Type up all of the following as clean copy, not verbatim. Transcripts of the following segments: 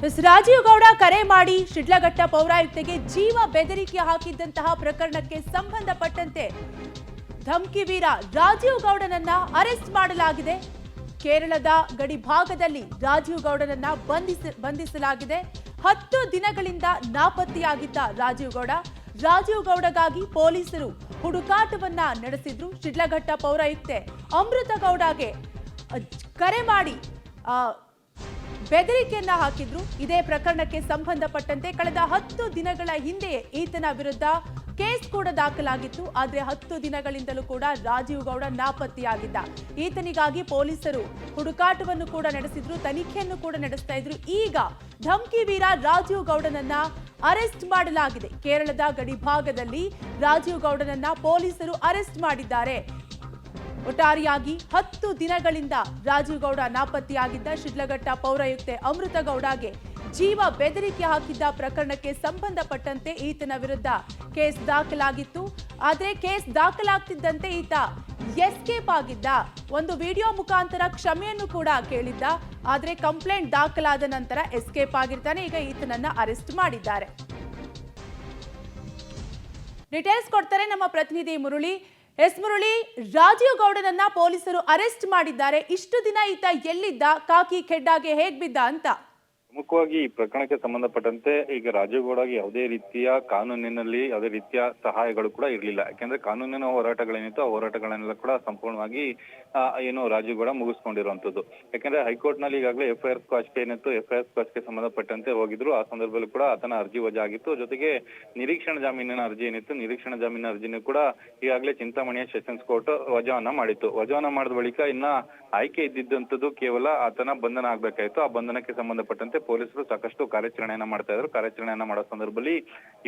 ರಾಜೀವ್ ಗೌಡ ಕರೆ ಮಾಡಿ ಶಿಡ್ಲಘಟ್ಟ ಪೌರಾಯುಕ್ತೆಗೆ ಜೀವ ಬೆದರಿಕೆ ಹಾಕಿದ್ದಂತಹ ಪ್ರಕರಣಕ್ಕೆ ಸಂಬಂಧಪಟ್ಟಂತೆ ಧಮ್ಕಿ ವೀರ ರಾಜೀವ್ ಗೌಡನನ್ನ ಅರೆಸ್ಟ್ ಮಾಡಲಾಗಿದೆ. ಕೇರಳದ ಗಡಿ ಭಾಗದಲ್ಲಿ ರಾಜೀವ್ ಗೌಡನನ್ನ ಬಂಧಿಸಲಾಗಿದೆ. 10 ದಿನಗಳಿಂದ ನಾಪತ್ತೆಯಾಗಿದ್ದ ರಾಜೀವ್ ಗೌಡಗಾಗಿ ಪೊಲೀಸರು ಹುಡುಕಾಟವನ್ನ ನಡೆಸಿದ್ರು. ಶಿಡ್ಲಘಟ್ಟ ಪೌರಾಯುಕ್ತೆ ಅಮೃತ ಗೌಡಗೆ ಕರೆ ಮಾಡಿ ಬೆದರಿಕೆಯನ್ನ ಹಾಕಿದ್ರು. ಇದೇ ಪ್ರಕರಣಕ್ಕೆ ಸಂಬಂಧಪಟ್ಟಂತೆ ಕಳೆದ 10 ದಿನಗಳ ಹಿಂದೆಯೇ ಈತನ ವಿರುದ್ಧ ಕೇಸ್ ಕೂಡ ದಾಖಲಾಗಿತ್ತು. ಆದರೆ 10 ದಿನಗಳಿಂದಲೂ ಕೂಡ ರಾಜೀವ್ ಗೌಡ ನಾಪತ್ತೆಯಾಗಿದ್ದ. ಈತನಿಗಾಗಿ ಪೊಲೀಸರು ಹುಡುಕಾಟವನ್ನು ಕೂಡ ನಡೆಸಿದ್ರು, ತನಿಖೆಯನ್ನು ಕೂಡ ನಡೆಸ್ತಾ ಇದ್ರು. ಈಗ ಧಮ್ಕಿ ವೀರ ರಾಜೀವ್ ಗೌಡನನ್ನ ಅರೆಸ್ಟ್ ಮಾಡಲಾಗಿದೆ. ಕೇರಳದ ಗಡಿ ಭಾಗದಲ್ಲಿ ರಾಜೀವ್ ಗೌಡನನ್ನ ಪೊಲೀಸರು ಅರೆಸ್ಟ್ ಮಾಡಿದ್ದಾರೆ. ಒಟ್ಟಾರೆಯಾಗಿ 10 ದಿನಗಳಿಂದ ರಾಜೀವ್ ಗೌಡ ನಾಪತ್ತೆಯಾಗಿದ್ದ. ಶಿಡ್ಲಘಟ್ಟ ಪೌರಾಯುಕ್ತೆ ಅಮೃತ ಗೌಡಗೆ ಜೀವ ಬೆದರಿಕೆ ಹಾಕಿದ್ದ ಪ್ರಕರಣಕ್ಕೆ ಸಂಬಂಧಪಟ್ಟಂತೆ ಈತನ ವಿರುದ್ಧ ಕೇಸ್ ದಾಖಲಾಗಿತ್ತು. ಆದರೆ ಕೇಸ್ ದಾಖಲಾಗ್ತಿದ್ದಂತೆ ಈತ ಎಸ್ಕೇಪ್ ಆಗಿದ್ದ. ಒಂದು ವಿಡಿಯೋ ಮುಖಾಂತರ ಕ್ಷಮೆಯನ್ನು ಕೂಡ ಕೇಳಿದ್ದ. ಆದರೆ ಕಂಪ್ಲೇಂಟ್ ದಾಖಲಾದ ನಂತರ ಎಸ್ಕೇಪ್ ಆಗಿರ್ತಾನೆ. ಈಗ ಈತನನ್ನ ಅರೆಸ್ಟ್ ಮಾಡಿದ್ದಾರೆ. ಡೀಟೇಲ್ಸ್ ಕೊಡ್ತಾರೆ ನಮ್ಮ ಪ್ರತಿನಿಧಿ ಮುರಳಿ. ಮುರಳಿ, ರಾಜೀವ್ ಗೌಡನನ್ನ ಪೊಲೀಸರು ಅರೆಸ್ಟ್ ಮಾಡಿದ್ದಾರೆ. ಇಷ್ಟು ದಿನ ಈತ ಎಲ್ಲಿದ್ದ, ಕಾಕಿ ಖೆಡ್ಡಾಗೆ ಹೇಗ್ ಬಿದ್ದ ಅಂತ? ಪ್ರಮುಖವಾಗಿ ಈ ಪ್ರಕರಣಕ್ಕೆ ಸಂಬಂಧಪಟ್ಟಂತೆ ಈಗ ರಾಜೀವ್ ಗೌಡಗೆ ಯಾವುದೇ ರೀತಿಯ ಕಾನೂನಿನಲ್ಲಿ ಯಾವುದೇ ರೀತಿಯ ಸಹಾಯಗಳು ಕೂಡ ಇರಲಿಲ್ಲ. ಯಾಕೆಂದ್ರೆ ಕಾನೂನಿನ ಹೋರಾಟಗಳೇನಿತ್ತು ಆ ಹೋರಾಟಗಳನ್ನೆಲ್ಲ ಕೂಡ ಸಂಪೂರ್ಣವಾಗಿ ಏನು ರಾಜೀವ್ ಗೌಡ ಮುಗಿಸ್ಕೊಂಡಿರುವಂತದ್ದು. ಯಾಕಂದ್ರೆ ಹೈಕೋರ್ಟ್ ನಲ್ಲಿ ಈಗಾಗಲೇ FIR ಸ್ಕ್ವಾಶ್ ಏನಿತ್ತು, FIR ಸ್ಕ್ವಾಶ್ಗೆ ಸಂಬಂಧಪಟ್ಟಂತೆ ಹೋಗಿದ್ರು. ಆ ಸಂದರ್ಭದಲ್ಲಿ ಕೂಡ ಆತನ ಅರ್ಜಿ ವಜಾ ಆಗಿತ್ತು. ಜೊತೆಗೆ ನಿರೀಕ್ಷಣಾ ಜಾಮೀನಿನ ಅರ್ಜಿ ಏನಿತ್ತು, ನಿರೀಕ್ಷಣಾ ಜಾಮೀನಿನ ಅರ್ಜಿನೂ ಕೂಡ ಈಗಾಗಲೇ ಚಿಂತಾಮಣಿಯ ಸೆಷನ್ಸ್ ಕೋರ್ಟ್ ವಜಾವನ್ನ ಮಾಡಿತ್ತು. ವಜಾವನ್ನ ಮಾಡಿದ ಬಳಿಕ ಇನ್ನ ಆಯ್ಕೆ ಇದ್ದಿದ್ದಂಥದ್ದು ಕೇವಲ ಆತನ ಬಂಧನ ಆಗ್ಬೇಕಾಯ್ತು. ಆ ಬಂಧನಕ್ಕೆ ಸಂಬಂಧಪಟ್ಟಂತೆ ಪೊಲೀಸರು ಸಾಕಷ್ಟು ಕಾರ್ಯಾಚರಣೆಯನ್ನ ಮಾಡ್ತಾ ಇದ್ರು. ಕಾರ್ಯಾಚರಣೆಯನ್ನ ಮಾಡೋ ಸಂದರ್ಭದಲ್ಲಿ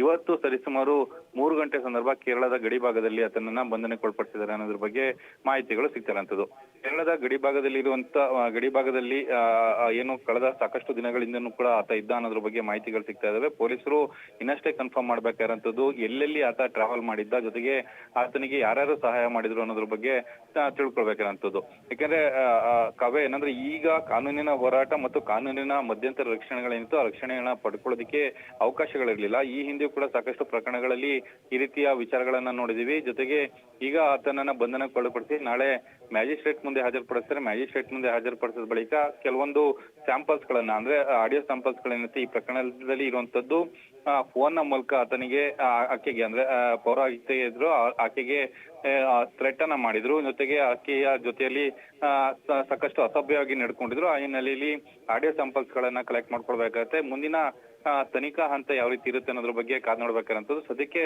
ಇವತ್ತು ಸರಿಸುಮಾರು 3 ಗಂಟೆ ಸಂದರ್ಭ ಕೇರಳದ ಗಡಿ ಭಾಗದಲ್ಲಿ ಆತನನ್ನ ಬಂಧನಕ್ಕೆ ಒಳಪಡಿಸಿದ್ದಾರೆ ಅನ್ನೋದ್ರ ಬಗ್ಗೆ ಮಾಹಿತಿಗಳು ಸಿಗ್ತಾರಂತದ್ದು. ಕೇರಳದ ಗಡಿ ಭಾಗದಲ್ಲಿ ಏನು ಕಳೆದ ಸಾಕಷ್ಟು ದಿನಗಳಿಂದನೂ ಕೂಡ ಆತ ಇದ್ದ ಅನ್ನೋದ್ರ ಬಗ್ಗೆ ಮಾಹಿತಿಗಳು ಸಿಗ್ತಾ ಇದಾವೆ. ಪೊಲೀಸರು ಇನ್ನಷ್ಟೇ ಕನ್ಫರ್ಮ್ ಮಾಡ್ಬೇಕಾಗಿರೋಂಥದ್ದು ಎಲ್ಲೆಲ್ಲಿ ಆತ ಟ್ರಾವೆಲ್ ಮಾಡಿದ್ದ, ಜೊತೆಗೆ ಆತನಿಗೆ ಯಾರ್ಯಾರು ಸಹಾಯ ಮಾಡಿದ್ರು ಅನ್ನೋದ್ರ ಬಗ್ಗೆ ತಿಳ್ಕೊಳ್ಬೇಕಾಗಿರೋಂಥದ್ದು. ಯಾಕಂದ್ರೆ ಕಾವ್ಯ ಏನಂದ್ರೆ ಈಗ ಕಾನೂನಿನ ಹೋರಾಟ ಮತ್ತು ಕಾನೂನಿನ ಮಧ್ಯಂತರ ರಕ್ಷಣೆಗಳೇನಿತ್ತು ಆ ರಕ್ಷಣೆಗಳನ್ನ ಪಡ್ಕೊಳ್ಳೋದಕ್ಕೆ ಅವಕಾಶಗಳಿರ್ಲಿಲ್ಲ. ಈ ಹಿಂದೆ ಕೂಡ ಸಾಕಷ್ಟು ಪ್ರಕರಣಗಳಲ್ಲಿ ಈ ರೀತಿಯ ವಿಚಾರಗಳನ್ನ ನೋಡಿದೀವಿ. ಜೊತೆಗೆ ಈಗ ಆತನನ್ನ ಬಂಧನಕ್ಕೆ ಒಳಪಡಿಸಿ ನಾಳೆ ಮ್ಯಾಜಿಸ್ಟ್ರೇಟ್ ಮುಂದೆ ಹಾಜರುಪಡಿಸ್ತಾರೆ. ಮ್ಯಾಜಿಸ್ಟ್ರೇಟ್ ಮುಂದೆ ಹಾಜರುಪಡಿಸಿದ ಬಳಿಕ ಕೆಲವೊಂದು ಸ್ಯಾಂಪಲ್ಸ್ ಗಳನ್ನ ಅಂದ್ರೆ ಆಡಿಯೋ ಸ್ಯಾಂಪಲ್ಸ್ ಗಳೇನೈತಿ ಈ ಪ್ರಕರಣದಲ್ಲಿ ಇರುವಂತದ್ದು ಫೋನ್ ನ ಮೂಲಕ ಆತನಿಗೆ ಆಕೆಗೆ ಅಂದ್ರೆ ಪೌರಾಯುಕ್ತೆ ಇದ್ರು ಆಕೆಗೆ ಥ್ರೆಟ್ ಅನ್ನ ಮಾಡಿದ್ರು. ಜೊತೆಗೆ ಆಕೆಯ ಜೊತೆಯಲ್ಲಿ ಸಾಕಷ್ಟು ಅಸಭ್ಯವಾಗಿ ನಡ್ಕೊಂಡಿದ್ರು. ಆ ಹಿನ್ನೆಲೆಯಲ್ಲಿ ಆಡಿಯೋ ಸ್ಯಾಂಪಲ್ಸ್ ಗಳನ್ನ ಕಲೆಕ್ಟ್ ಮಾಡ್ಕೊಳ್ಬೇಕಾಗತ್ತೆ. ಮುಂದಿನ ತನಿಖಾ ಹಂತ ಯಾವ ರೀತಿ ಇರುತ್ತೆ ಅನ್ನೋದ್ರ ಬಗ್ಗೆ ಕಾದ್ ನೋಡ್ಬೇಕಾರಂತದ್ದು. ಸದ್ಯಕ್ಕೆ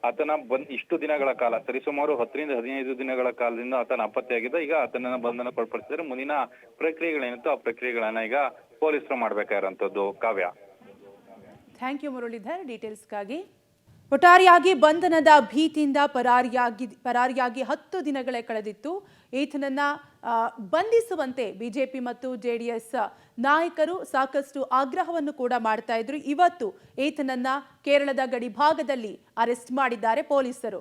ಆತನ ಇಷ್ಟು ದಿನಗಳ ಕಾಲ ಸರಿಸುಮಾರು 10 ರಿಂದ 15 ದಿನಗಳ ಕಾಲದಿಂದ ಆತನ ನಾಪತ್ತೆಯಾಗಿದ್ದ. ಈಗ ಆತನನ್ನ ಬಂಧನಕ್ಕೆ ಒಳಪಡಿಸಿದ್ರೆ ಮುಂದಿನ ಪ್ರಕ್ರಿಯೆಗಳೇನಿತ್ತು ಆ ಪ್ರಕ್ರಿಯೆಗಳನ್ನ ಈಗ ಪೊಲೀಸರು ಮಾಡ್ಬೇಕಾಗಿರೋಂಥದ್ದು. ಕಾವ್ಯ, ಥ್ಯಾಂಕ್ ಯು ಮುರಳೀಧರ್ ಡೀಟೇಲ್ಸ್ಗಾಗಿ. ಒಟ್ಟಾರೆಯಾಗಿ ಬಂಧನದ ಭೀತಿಯಿಂದ ಪರಾರಿಯಾಗಿ 10 ದಿನಗಳೇ ಕಳೆದಿತ್ತು. ಈತನನ್ನ ಬಂಧಿಸುವಂತೆ ಬಿಜೆಪಿ ಮತ್ತು JDS ನಾಯಕರು ಸಾಕಷ್ಟು ಆಗ್ರಹವನ್ನು ಕೂಡ ಮಾಡ್ತಾ ಇದ್ರು. ಇವತ್ತು ಈತನನ್ನ ಕೇರಳದ ಗಡಿ ಭಾಗದಲ್ಲಿ ಅರೆಸ್ಟ್ ಮಾಡಿದ್ದಾರೆ ಪೊಲೀಸರು.